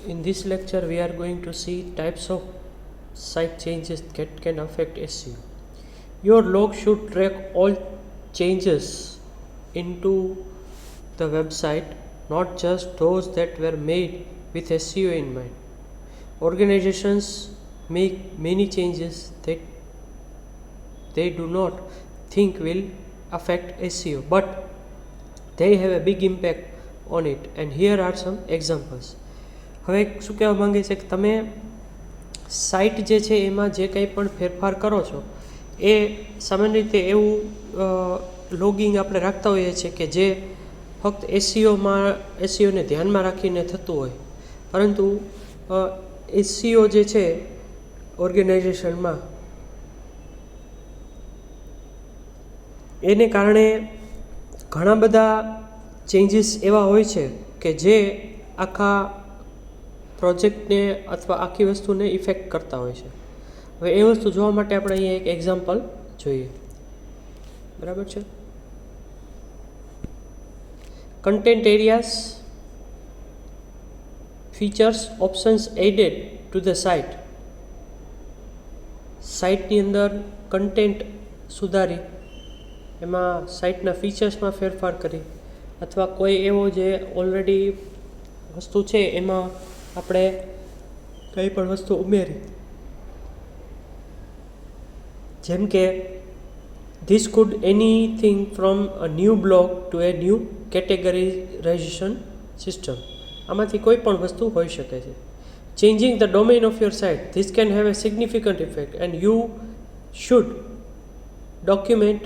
In this lecture, we are going to see types of site changes that can affect SEO. Your log should track all changes into the website, not just those that were made with SEO in mind. Organizations make many changes that they do not think will affect SEO, but they have a big impact on it, and here are some examples. હવે શું કહેવા માંગે છે કે તમે site જે છે એમાં જે કંઈ પણ ફેરફાર કરો છો એ સામાન્ય રીતે એવું લોગિંગ આપણે રાખતા હોઈએ છીએ કે જે ફક્ત એસસીઓને ધ્યાનમાં રાખીને થતું હોય, પરંતુ એસસીઓ જે છે ઓર્ગેનાઇઝેશનમાં એને કારણે ઘણા બધા ચેન્જીસ એવા હોય છે કે જે આખા પ્રોજેક્ટને અથવા આખી વસ્તુને ઇફેક્ટ કરતા હોય છે. હવે એ વસ્તુ જોવા માટે આપણે અહીંયા એક એક્ઝામ્પલ જોઈએ. બરાબર છે. Content areas features options added to the site. સાઇટની અંદર કન્ટેન્ટ સુધારી, એમાં સાઇટના ફીચર્સમાં ફેરફાર કરી, અથવા કોઈ એવો જે ઓલરેડી વસ્તુ છે એમાં આપણે કંઈ પણ વસ્તુ ઉમેરી, જેમ કે this could anything from a new blog to a new categorisation system. આમાંથી કોઈ પણ વસ્તુ હોઈ શકે છે. Changing the domain of your site. This can have a significant effect and you should document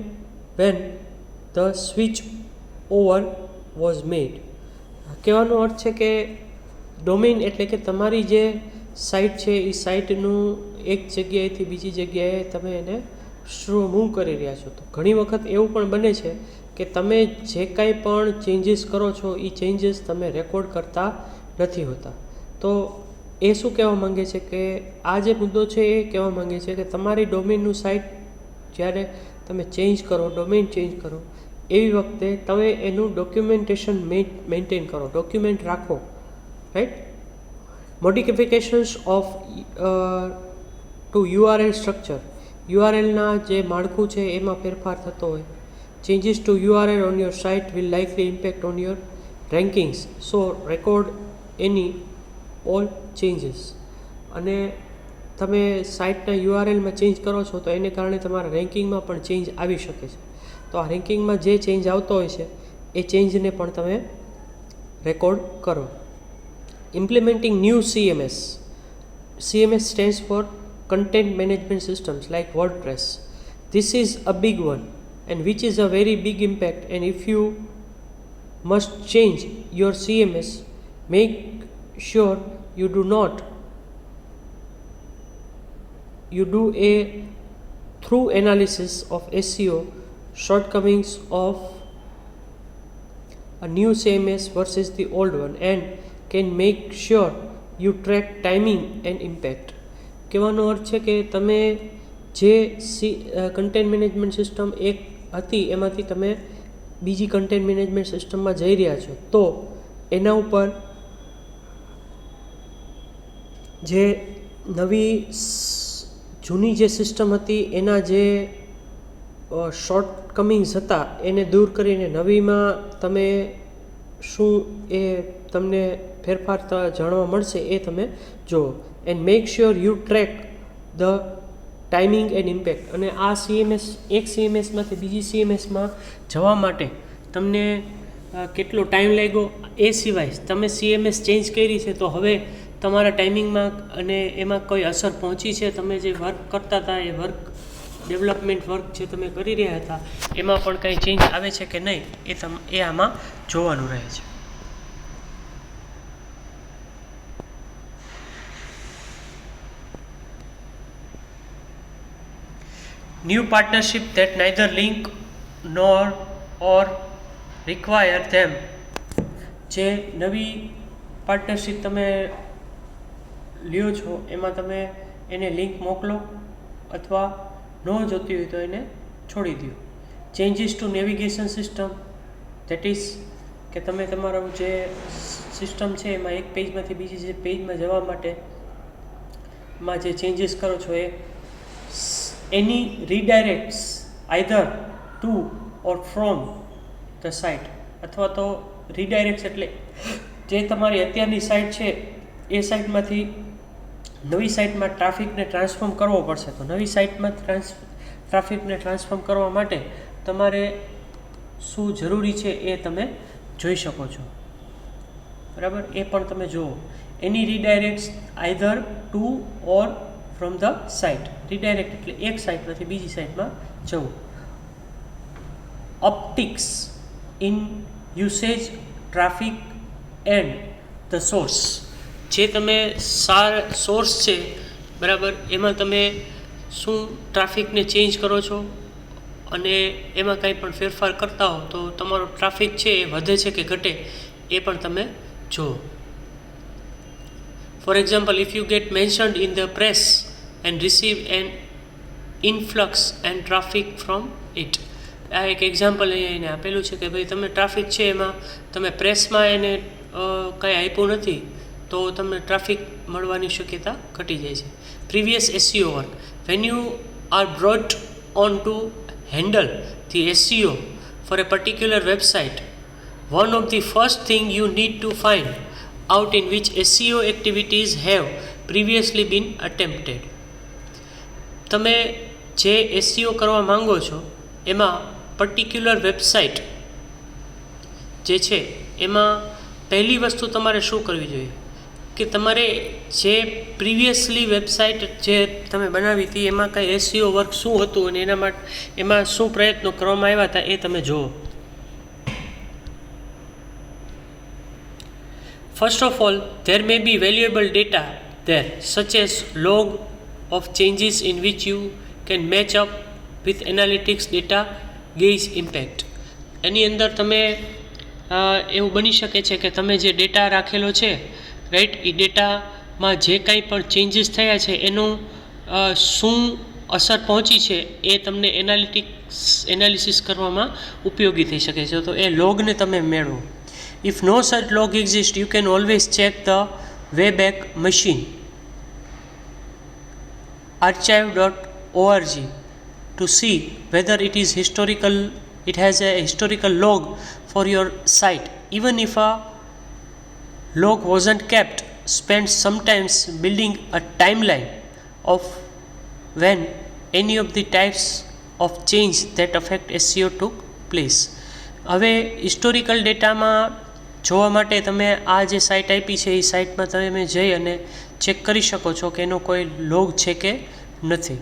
when the switch over was made. કહેવાનો અર્થ છે કે ડોમેન એટલે કે તમારી જે સાઇટ છે એ સાઇટનું એક જગ્યાએથી બીજી જગ્યાએ તમે એને મૂવ કરી રહ્યા છો. તો ઘણી વખત એવું પણ બને છે કે તમે જે કાંઈ પણ ચેન્જીસ કરો છો એ ચેન્જીસ તમે રેકોર્ડ કરતા નથી હોતા. તો એ શું કહેવા માંગે છે કે આ જે મુદ્દો છે એ કહેવા માંગે છે કે તમારી ડોમેનનું સાઇટ જ્યારે તમે ચેન્જ કરો, ડોમેન ચેન્જ કરો, એવી વખતે તમે એનું ડોક્યુમેન્ટેશન મેન્ટેન કરો, ડોક્યુમેન્ટ રાખો. Right. Modifications of to URL structure. યુઆરએલના જે માળખું છે એમાં ફેરફાર થતો હોય. Changes to URL on your site will likely impact on your rankings, so record any all changes. અને તમે સાઇટના યુઆરએલમાં ચેન્જ કરો છો તો એને કારણે તમારા રેન્કિંગમાં પણ ચેન્જ આવી શકે છે. તો આ રેન્કિંગમાં જે ચેન્જ આવતો હોય છે એ ચેન્જને પણ તમે રેકોર્ડ કરો. Implementing new CMS. CMS stands for Content Management Systems like WordPress. This is a big one and which is a very big impact, and if you must change your CMS, make sure you do a thorough analysis of SEO shortcomings of a new CMS versus the old one and can make sure you track timing and impact. કહેવાનો અર્થ છે કે તમે જે content management system એક હતી એમાંથી તમે બીજી કન્ટેન્ટ મેનેજમેન્ટ સિસ્ટમમાં જઈ રહ્યા છો, તો એના ઉપર જે નવી જૂની જે સિસ્ટમ હતી એના જે શોર્ટકમિંગ્સ હતા એને દૂર કરીને નવીમાં તમે શું એ તમને ફેરફાર જાણવા મળશે એ તમે જુઓ. And make sure you track the timing and impact. અને આ સીએમએસ એક સીએમએસમાંથી બીજી સીએમએસમાં જવા માટે તમને કેટલો ટાઈમ લાગ્યો, એ સિવાય તમે સીએમએસ ચેન્જ કરી છે તો હવે તમારા ટાઈમિંગમાં અને એમાં કોઈ અસર પહોંચી છે, તમે જે વર્ક કરતા હતા એ વર્ક ડેવલપમેન્ટ વર્ક જે તમે કરી રહ્યા હતા એમાં પણ કંઈ ચેન્જ આવે છે કે નહીં એ આમાં જોવાનું રહે છે. New partnership that neither link nor or require them. જે નવી પાર્ટનરશિપ તમે લ્યો છો એમાં તમે એને લિંક મોકલો અથવા ન જોતી હોય તો એને છોડી દો. Changes to navigation system, that is કે તમે તમારું જે સિસ્ટમ છે એમાં એક પેજમાંથી બીજી પેજમાં જવા માટે માં જે ચેન્જીસ કરો છો એ any redirects either to or from the site, અથવા તો રીડાયરેક્ટ્સ એટલે જે તમારી અત્યારની સાઇટ છે એ સાઇટમાંથી નવી સાઇટમાં ટ્રાફિકને ટ્રાન્સફોર્મ કરવો પડશે. તો નવી સાઇટમાં ટ્રાફિકને ટ્રાન્સફોર્મ કરવા માટે તમારે શું જરૂરી છે એ તમે જોઈ શકો છો, બરાબર. એ પણ તમે જુઓ. Any redirects either to or from the site. Redirect એટલે એક સાઇટમાંથી બીજી સાઇટમાં જવું. Upticks in usage traffic and the source. જે તમે સોર્સ છે, બરાબર, એમાં તમે શું ટ્રાફિકને ચેન્જ કરો છો અને એમાં કંઈ પણ ફેરફાર કરતા હો તો તમારો ટ્રાફિક છે એ વધે છે કે ઘટે એ પણ તમે જુઓ. For example, if you get mentioned in the press and receive an influx and traffic from it. આ એક એક્ઝામ્પલ અહીંયા એને આપેલું છે કે ભાઈ તમે ટ્રાફિક છે એમાં તમે પ્રેસમાં એને કંઈ આપ્યું નથી તો તમને ટ્રાફિક મળવાની શક્યતા ઘટી જાય છે. Previous SEO work. When you are brought on two handle the SEO for a particular website, one of the first thing you need to find out in which SEO activities have previously been attempted. તમે જે SEO કરવા માંગો છો એમાં particular website જે છે એમાં પહેલી વસ્તુ તમારે શું કરવી જોઈએ કે તમારે જે પ્રીવિયસલી વેબસાઇટ જે તમે બનાવી હતી એમાં કાંઈ SEO વર્ક શું હતું અને એના માટે એમાં શું પ્રયત્નો કરવામાં આવ્યા હતા એ તમે જુઓ. First of all, there may be valuable data there, such as log of changes in which you can match up with analytics data gauge impact. એની અંદર તમે એવું બની શકે છે કે તમે જે ડેટા રાખેલો છે, રાઈટ, એ ડેટામાં જે કાંઈ પણ ચેન્જીસ થયા છે એનું શું અસર પહોંચી છે એ તમને એનાલિસિસ કરવામાં ઉપયોગી થઈ શકે છે. તો એ લોગને તમે મેળવો. If no such log exists, you can always check the Wayback Machine archive.org to see whether it has a historical log for your site. Even if a log wasn't kept, spend some time building a timeline of when any of the types of change that affect SEO took place. હવે historical ડેટામાં જોવા માટે તમે આ જે site આપી છે એ સાઇટમાં તમે જઈ અને ચેક કરી શકો છો કે એનો કોઈ લોગ છે કે નથી.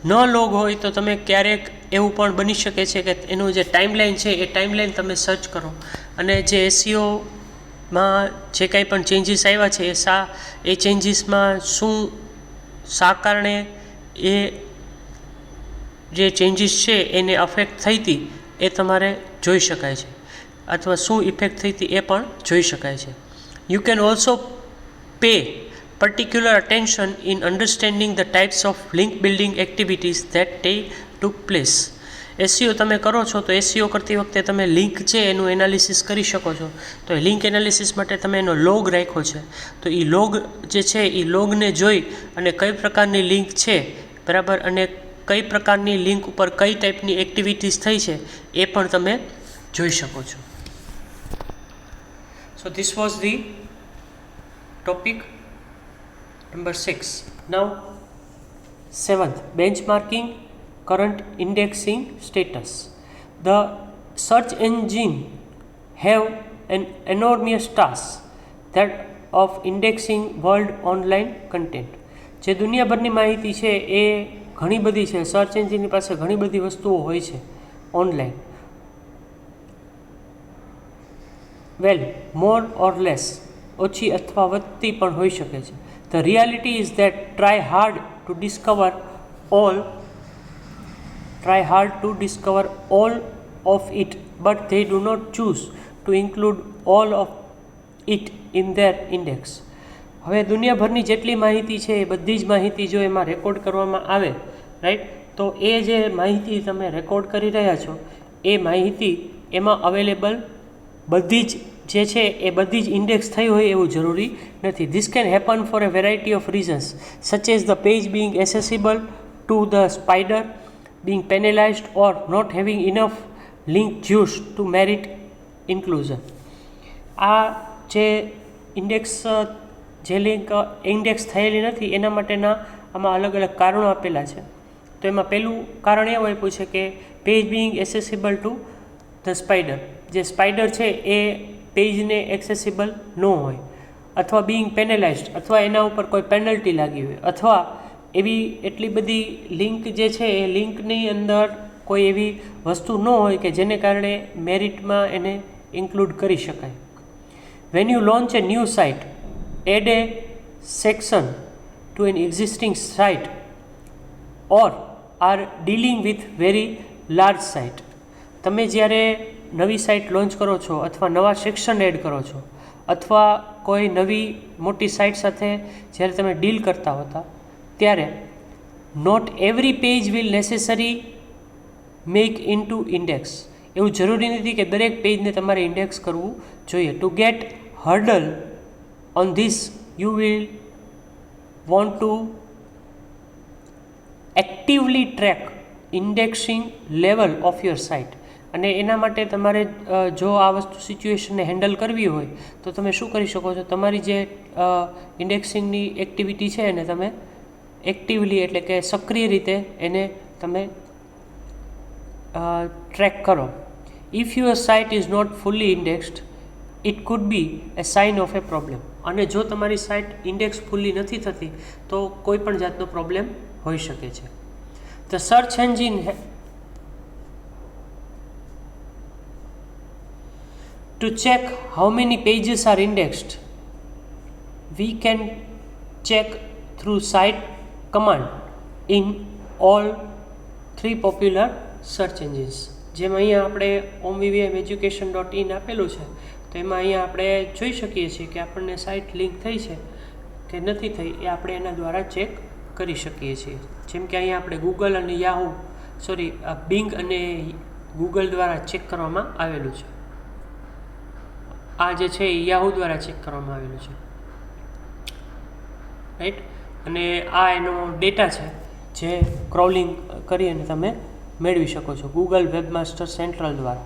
ન લોગ હોય તો તમે ક્યારેક એવું પણ બની શકે છે કે એનું જે ટાઈમલાઈન છે એ ટાઈમલાઈન તમે સર્ચ કરો અને જે SEOમાં જે કાંઈ પણ ચેન્જીસ આવ્યા છે એ ચેન્જીસમાં શા કારણે એ જે ચેન્જીસ છે એને અફેક્ટ થઈ હતી એ તમારે જોઈ શકાય છે, અથવા શું ઇફેક્ટ થઈ હતી એ પણ જોઈ શકાય છે. You can also pay particular attention in understanding the types of link building activities that took place. SEO તમે કરો છો તો SEO કરતી વખતે તમે લિંક છે એનું એનાલિસિસ કરી શકો છો. તો એ લિંક એનાલિસિસ માટે તમે એનો લોગ રાખ્યો છે, તો એ લોગ જે છે એ લોગને જોઈ અને કઈ પ્રકારની લિંક છે, બરાબર, અને કઈ પ્રકારની લિંક ઉપર કઈ ટાઈપની એક્ટિવિટીઝ થઈ છે એ પણ તમે જોઈ શકો છો. So this was the topic Number 6. Now 7th, benchmarking current indexing status. The search engine have an enormous task that of indexing world online content. જે દુનિયાભરની માહિતી છે એ ઘણી બધી છે. સર્ચ એન્જિનની પાસે ઘણી બધી વસ્તુઓ હોય છે ઓનલાઈન. વેલ, મોર ઓર લેસ, ઓછી અથવા વધતી પણ હોઈ શકે છે. The reality is that try hard to discover all of it, but they do not choose to include all of it in their index. હવે દુનિયાભરની જેટલી માહિતી છે એ બધી જ માહિતી જો એમાં રેકોર્ડ કરવામાં આવે, રાઈટ, તો એ જે માહિતી તમે રેકોર્ડ કરી રહ્યા છો એ માહિતી એમાં અવેલેબલ બધી જ જે છે એ બધી જ ઇન્ડેક્સ થઈ હોય એવું જરૂરી નથી. This can happen for a variety of reasons such as the page being accessible to the spider, being penalized or not having enough link juice to merit inclusion. આ જે ઇન્ડેક્સ જે લિંક ઇન્ડેક્સ થયેલી નથી એના માટેના આમાં અલગ અલગ કારણો આપેલા છે. તો એમાં પહેલું કારણ એવું આપ્યું છે કે page being accessible to the spider, જે સ્પાઈડર છે એ પેજને એક્સેસિબલ ન હોય, અથવા બિંગ પેનલાઇઝડ અથવા એના ઉપર કોઈ પેનલ્ટી લાગી હોય, અથવા એવી એટલી બધી લિંક જે છે એ લિંકની અંદર કોઈ એવી વસ્તુ ન હોય કે જેને કારણે મેરિટમાં એને ઇન્ક્લુડ કરી શકાય. When you launch a new site, add a section to an existing site or are dealing with very large site. તમે જ્યારે નવી સાઇટ લોન્ચ કરો છો અથવા નવા સેક્શન એડ કરો છો અથવા કોઈ નવી મોટી સાઇટ સાથે જ્યારે તમે ડીલ કરતા હોતા ત્યારે not every page will necessary make into index. એવું જરૂરી નથી કે દરેક પેજને તમારે ઇન્ડેક્સ કરવું જોઈએ. Two gate hurdle on this you will want to actively track indexing level of your site. અને એના માટે તમારે જો આ વસ્તુ સિચ્યુએશનને હેન્ડલ કરવી હોય તો તમે શું કરી શકો છો, તમારી જે ઇન્ડેક્સિંગની એક્ટિવિટી છે એને તમે એક્ટિવલી એટલે કે સક્રિય રીતે એને તમે ટ્રેક કરો. If your site is not fully indexed it could be a sign of a problem. અને જો તમારી સાઇટ ઇન્ડેક્સ ફુલ્લી નથી થતી તો કોઈ પણ જાતનો પ્રોબ્લેમ હોઈ શકે છે. The search engine to check how many pages are indexed, we can check through site command in all three popular search engines. જેમ અહીંયા આપણે omvvmeducation.in આપેલું છે તો એમાં અહીંયા આપણે જોઈ શકીએ છીએ કે આપણને સાઇટ લિંક થઈ છે કે નથી થઈ એ આપણે એના દ્વારા ચેક કરી શકીએ છીએ. જેમ કે અહીંયા આપણે ગૂગલ અને બિંગ અને ગૂગલ દ્વારા ચેક કરવામાં આવેલું છે. આ જે છે એ યાહુ દ્વારા ચેક કરવામાં આવેલું છે, રાઈટ. અને આ એનો ડેટા છે જે ક્રોલિંગ કરી અને તમે મેળવી શકો છો ગૂગલ વેબમાસ્ટર સેન્ટ્રલ દ્વારા,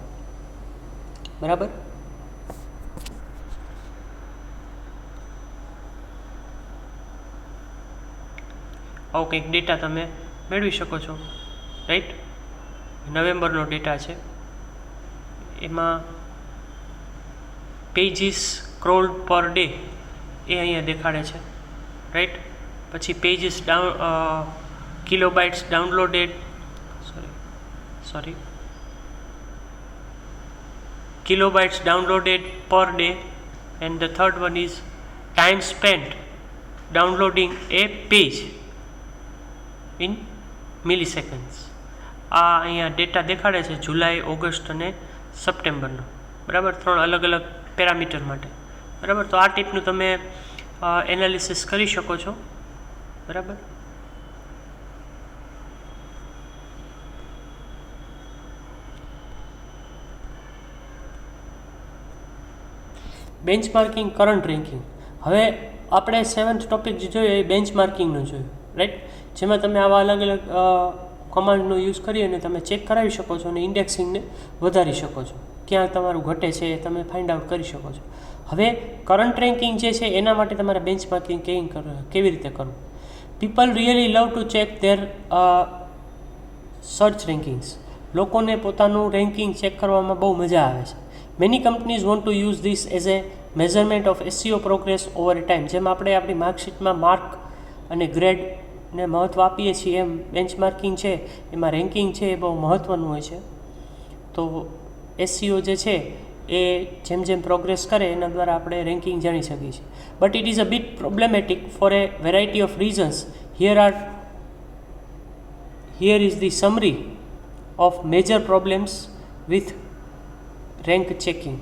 બરાબર. આવો કંઈક ડેટા તમે મેળવી શકો છો, રાઈટ. નવેમ્બરનો ડેટા છે, એમાં પેજીસ ક્રોલ્ડ પર ડે એ અહીંયા દેખાડે છે, રાઈટ. પછી pages kilobytes downloaded kilobytes downloaded per day, and the third one is time spent downloading a page in milliseconds. આ અહીંયા ડેટા દેખાડે છે જુલાઈ, ઓગસ્ટ અને સપ્ટેમ્બરનો, બરાબર. 3 અલગ અલગ પેરામીટર માટે, બરાબર. તો આ ટાઈપનું તમે એનાલિસિસ કરી શકો છો, બરાબર. Benchmarking, current ranking. હવે આપણે 7th ટોપિક જે જોયું એ બેન્ચમાર્કિંગનું જોયું, રાઈટ. જેમાં તમે આવા અલગ અલગ કમાન્ડનો યુઝ કરી અને તમે ચેક કરાવી શકો છો અને ઇન્ડેક્સિંગને વધારી શકો છો. ક્યાં તમારું ઘટે છે એ તમે ફાઇન્ડ આઉટ કરી શકો છો. હવે કરંટ રેન્કિંગ જે છે એના માટે તમારે બેન્ચમાર્કિંગ કેવી રીતે કરવું. People really love to check there search rankings. લોકોને પોતાનું રેન્કિંગ ચેક કરવામાં બહુ મજા આવે છે. Many companies want to use this as a measurement of SEO progress over A time. જેમ આપણે આપણી માર્કશીટમાં માર્ક અને ગ્રેડને મહત્ત્વ આપીએ છીએ એમ બેન્ચમાર્કિંગ છે એમાં રેન્કિંગ છે એ બહુ મહત્ત્વનું હોય છે. તો SEO જે છે એ જેમ જેમ પ્રોગ્રેસ કરે એના દ્વારા આપણે રેન્કિંગ જાણી શકીએ છીએ. But it is a bit problematic for a variety of reasons. Here is the summary of major problems with rank checking.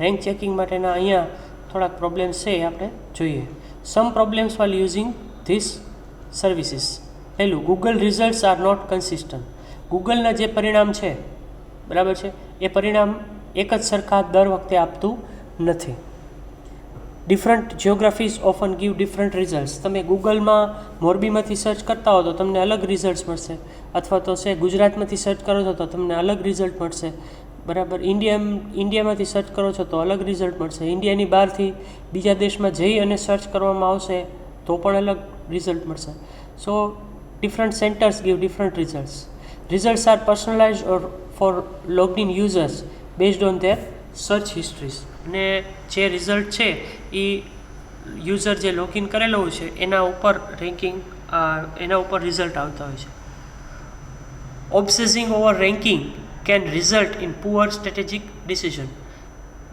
Rank checking માટેના અહીંયા થોડાક પ્રોબ્લેમ્સ છે એ આપણે જોઈએ. Some problems while using this services. પહેલું, Google results are not consistent. ગૂગલના જે પરિણામ છે, બરાબર છે, એ પરિણામ એક જ સરખા દર વખતે આપતું નથી. Different geographies often give different results. તમે ગૂગલમાં મોરબીમાંથી સર્ચ કરતા હો તો તમને અલગ રિઝલ્ટ્સ મળશે, અથવા તો છે ગુજરાતમાંથી સર્ચ કરો છો તો તમને અલગ રિઝલ્ટ મળશે. બરાબર. ઇન્ડિયામાંથી સર્ચ કરો છો તો અલગ રિઝલ્ટ મળશે. ઇન્ડિયાની બહારથી બીજા દેશમાં જઈ અને સર્ચ કરવામાં આવશે તો પણ અલગ રિઝલ્ટ મળશે. So different centres give different results. Results are personalised or for logged in users based on their search histories. અને જે રિઝલ્ટ છે એ યુઝર જે લોગિન કરેલો હોય છે એના ઉપર રેન્કિંગ, એના ઉપર રિઝલ્ટ આવતા હોય છે. Obsessing over ranking can result in poor strategic decision.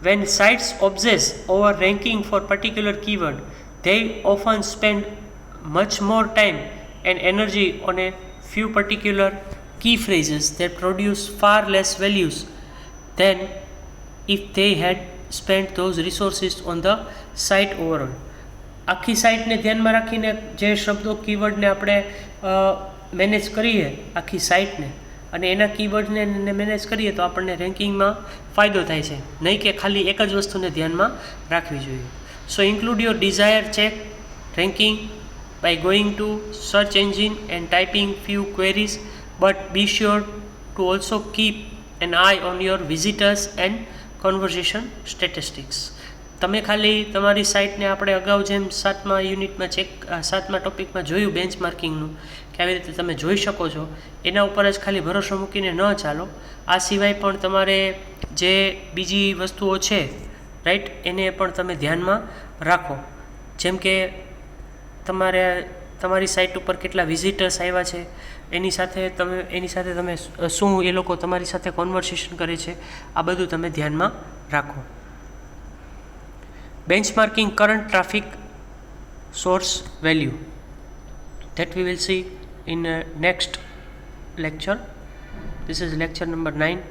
When sites obsess over ranking for particular keyword, they often spend much more time and energy on a few particular key phrases that produce far less values than if they had spent those resources on the site overall. આખી સાઇટને ધ્યાનમાં રાખીને જે શબ્દો કીવર્ડને આપણે manage કરીએ આખી સાઇટને, અને એના કીવર્ડને મેનેજ કરીએ તો આપણને રેન્કિંગમાં ફાયદો થાય છે, નહીં કે ખાલી એક જ વસ્તુને ધ્યાનમાં રાખવી જોઈએ. So include your desire check ranking by going to search engine and typing few queries, but be sure to also keep an eye on your visitors and conversation statistics. તમે ખાલી તમારી સાઇટને આપણે અગાઉ જેમ 7મા યુનિટમાં 7મા ટોપિકમાં જોયું બેન્ચમાર્કિંગનું, કે આવી રીતે તમે જોઈ શકો છો, એના ઉપર જ ખાલી ભરોસો મૂકીને ન ચાલો. આ સિવાય પણ તમારે જે બીજી વસ્તુઓ છે રાઈટ, એને પણ તમે ધ્યાનમાં રાખો. જેમ કે તમારે તમારી સાઇટ ઉપર કેટલા વિઝિટર્સ આવ્યા છે, એની સાથે તમે શું એ લોકો તમારી સાથે કોન્વર્સેશન કરે છે, આ બધું તમે ધ્યાનમાં રાખો. Benchmarking current traffic source value, that we will see in next lecture. This is lecture number 9.